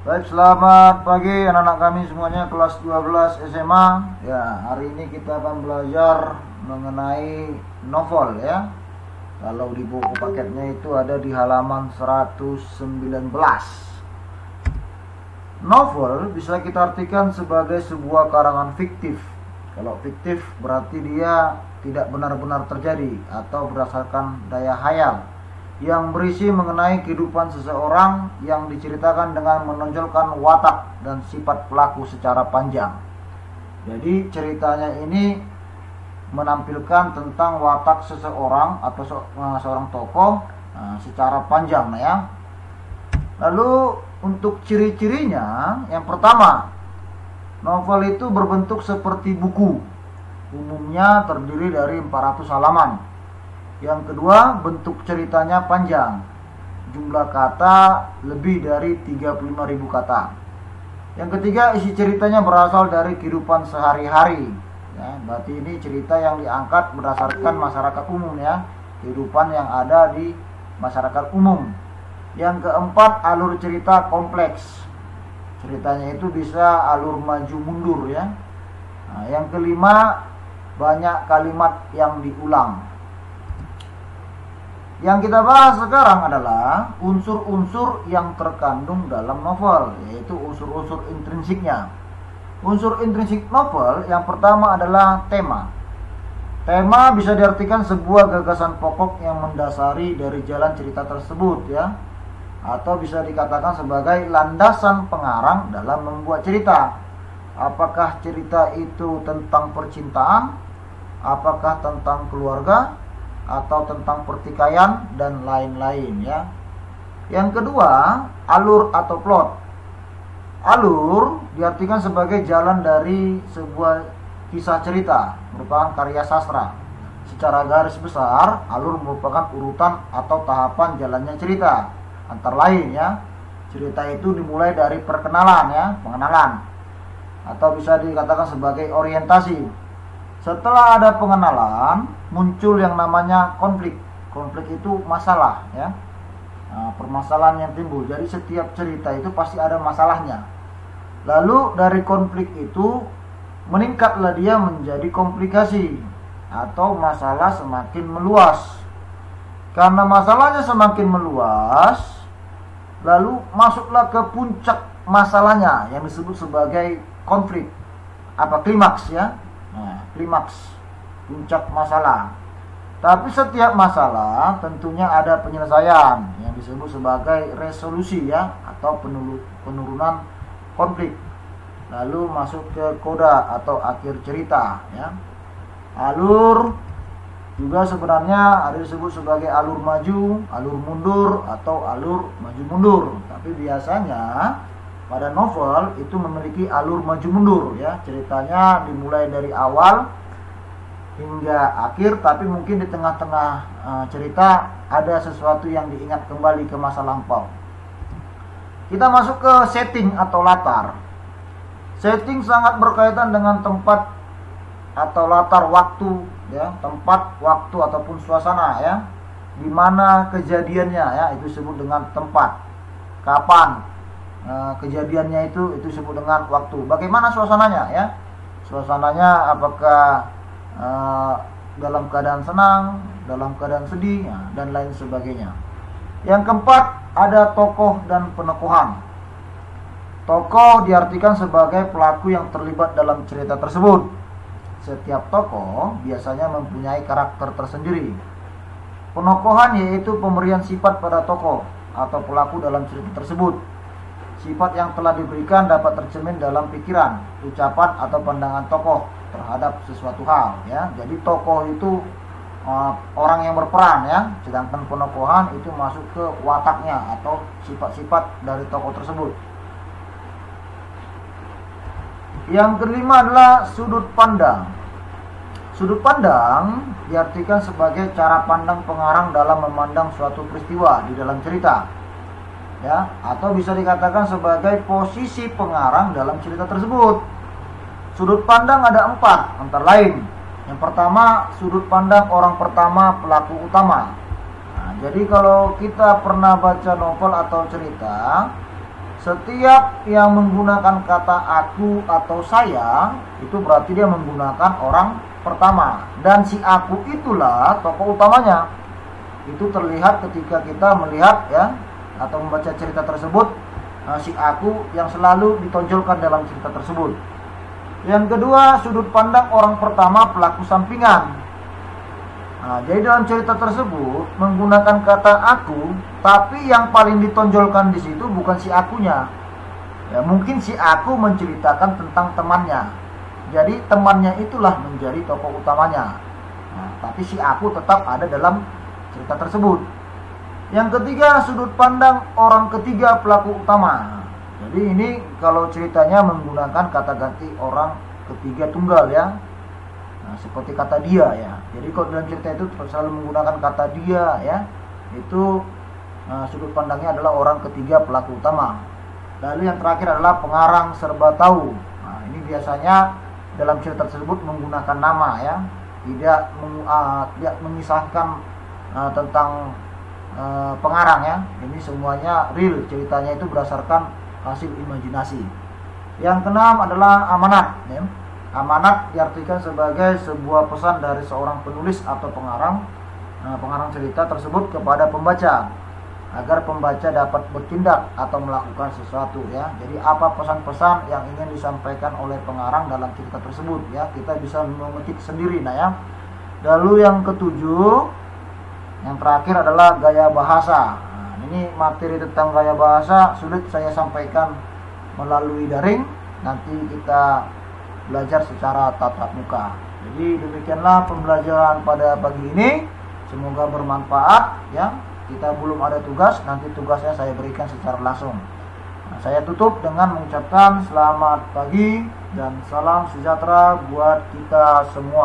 Baik, selamat pagi anak-anak kami semuanya kelas 12 SMA. Ya, hari ini kita akan belajar mengenai novel ya. Kalau di buku paketnya itu ada di halaman 119. Novel bisa kita artikan sebagai sebuah karangan fiktif. Kalau fiktif berarti dia tidak benar-benar terjadi atau berdasarkan daya hayal yang berisi mengenai kehidupan seseorang yang diceritakan dengan menonjolkan watak dan sifat pelaku secara panjang. Jadi ceritanya ini menampilkan tentang watak seseorang atau seorang tokoh secara panjang ya. Lalu untuk ciri-cirinya, yang pertama, novel itu berbentuk seperti buku. Umumnya terdiri dari 400 halaman. Yang kedua, bentuk ceritanya panjang. Jumlah kata lebih dari 35.000 kata. Yang ketiga, isi ceritanya berasal dari kehidupan sehari-hari. Ya, berarti ini cerita yang diangkat berdasarkan masyarakat umum ya, kehidupan yang ada di masyarakat umum. Yang keempat, alur cerita kompleks. Ceritanya itu bisa alur maju mundur ya. Nah, yang kelima, banyak kalimat yang diulang. Yang kita bahas sekarang adalah unsur-unsur yang terkandung dalam novel, yaitu unsur-unsur intrinsiknya. Unsur intrinsik novel yang pertama adalah tema. Tema bisa diartikan sebuah gagasan pokok yang mendasari dari jalan cerita tersebut ya, atau bisa dikatakan sebagai landasan pengarang dalam membuat cerita. Apakah cerita itu tentang percintaan, apakah tentang keluarga, atau tentang pertikaian dan lain-lain ya. Yang kedua, alur atau plot. Alur diartikan sebagai jalan dari sebuah kisah cerita, merupakan karya sastra. Secara garis besar, alur merupakan urutan atau tahapan jalannya cerita. Antara lain ya, cerita itu dimulai dari perkenalan ya, pengenalan, atau bisa dikatakan sebagai orientasi. Setelah ada pengenalan, muncul yang namanya konflik. Konflik itu masalah ya. Nah, permasalahan yang timbul. Jadi setiap cerita itu pasti ada masalahnya. Lalu dari konflik itu meningkatlah dia menjadi komplikasi atau masalah semakin meluas. Karena masalahnya semakin meluas, lalu masuklah ke puncak masalahnya yang disebut sebagai konflik. Klimaks ya. Nah, klimaks, puncak masalah. Tapi setiap masalah tentunya ada penyelesaian yang disebut sebagai resolusi ya, atau penurunan konflik. Lalu masuk ke koda atau akhir cerita ya. Alur juga sebenarnya ada disebut sebagai alur maju, alur mundur, atau alur maju mundur. Tapi biasanya pada novel itu memiliki alur maju mundur ya. Ceritanya dimulai dari awal hingga akhir, tapi mungkin di tengah-tengah cerita ada sesuatu yang diingat kembali ke masa lampau. Kita masuk ke setting atau latar. Setting sangat berkaitan dengan tempat atau latar waktu ya, tempat, waktu ataupun suasana ya. Di mana kejadiannya ya, itu disebut dengan tempat. Kapan kejadiannya itu disebut dengan waktu. Bagaimana suasananya ya? Suasananya apakah dalam keadaan senang, dalam keadaan sedih ya, dan lain sebagainya. Yang keempat, ada tokoh dan penokohan. Tokoh diartikan sebagai pelaku yang terlibat dalam cerita tersebut. Setiap tokoh biasanya mempunyai karakter tersendiri. Penokohan yaitu pemberian sifat pada tokoh atau pelaku dalam cerita tersebut. Sifat yang telah diberikan dapat tercermin dalam pikiran, ucapan, atau pandangan tokoh terhadap sesuatu hal ya. Jadi tokoh itu orang yang berperan ya, sedangkan penokohan itu masuk ke wataknya atau sifat-sifat dari tokoh tersebut. Yang kelima adalah sudut pandang. Sudut pandang diartikan sebagai cara pandang pengarang dalam memandang suatu peristiwa di dalam cerita ya, atau bisa dikatakan sebagai posisi pengarang dalam cerita tersebut. Sudut pandang ada 4, antara lain. Yang pertama, sudut pandang orang pertama pelaku utama. Nah, jadi kalau kita pernah baca novel atau cerita, Setiap yang menggunakan kata aku atau saya, itu berarti dia menggunakan orang pertama. Dan si aku itulah tokoh utamanya. Itu terlihat ketika kita melihat ya atau membaca cerita tersebut, si aku yang selalu ditonjolkan dalam cerita tersebut. Yang kedua, sudut pandang orang pertama pelaku sampingan. Nah, jadi dalam cerita tersebut menggunakan kata aku, tapi yang paling ditonjolkan di situ bukan si akunya. Ya, mungkin si aku menceritakan tentang temannya. Jadi temannya itulah menjadi tokoh utamanya. Nah, tapi si aku tetap ada dalam cerita tersebut. Yang ketiga, sudut pandang orang ketiga pelaku utama. Jadi ini kalau ceritanya menggunakan kata ganti orang ketiga tunggal ya. Nah, seperti kata dia ya. Jadi kalau dalam cerita itu selalu menggunakan kata dia ya. Itu sudut pandangnya adalah orang ketiga pelaku utama. Lalu yang terakhir adalah pengarang serba tahu. Nah, ini biasanya dalam cerita tersebut menggunakan nama ya. Tidak mengisahkan tentang pengarang ya. Ini semuanya real, ceritanya itu berdasarkan hasil imajinasi. Yang keenam adalah amanat ya. Amanat diartikan sebagai sebuah pesan dari seorang penulis atau pengarang cerita tersebut kepada pembaca agar pembaca dapat bertindak atau melakukan sesuatu ya. Jadi apa pesan-pesan yang ingin disampaikan oleh pengarang dalam cerita tersebut ya, kita bisa memetik sendiri nah ya. Lalu yang ketujuh, yang terakhir adalah gaya bahasa. Nah, ini materi tentang gaya bahasa sulit saya sampaikan melalui daring, nanti kita belajar secara tatap muka. Jadi demikianlah pembelajaran pada pagi ini. Semoga bermanfaat ya. Kita belum ada tugas, nanti tugasnya saya berikan secara langsung. Nah, saya tutup dengan mengucapkan selamat pagi dan salam sejahtera buat kita semua.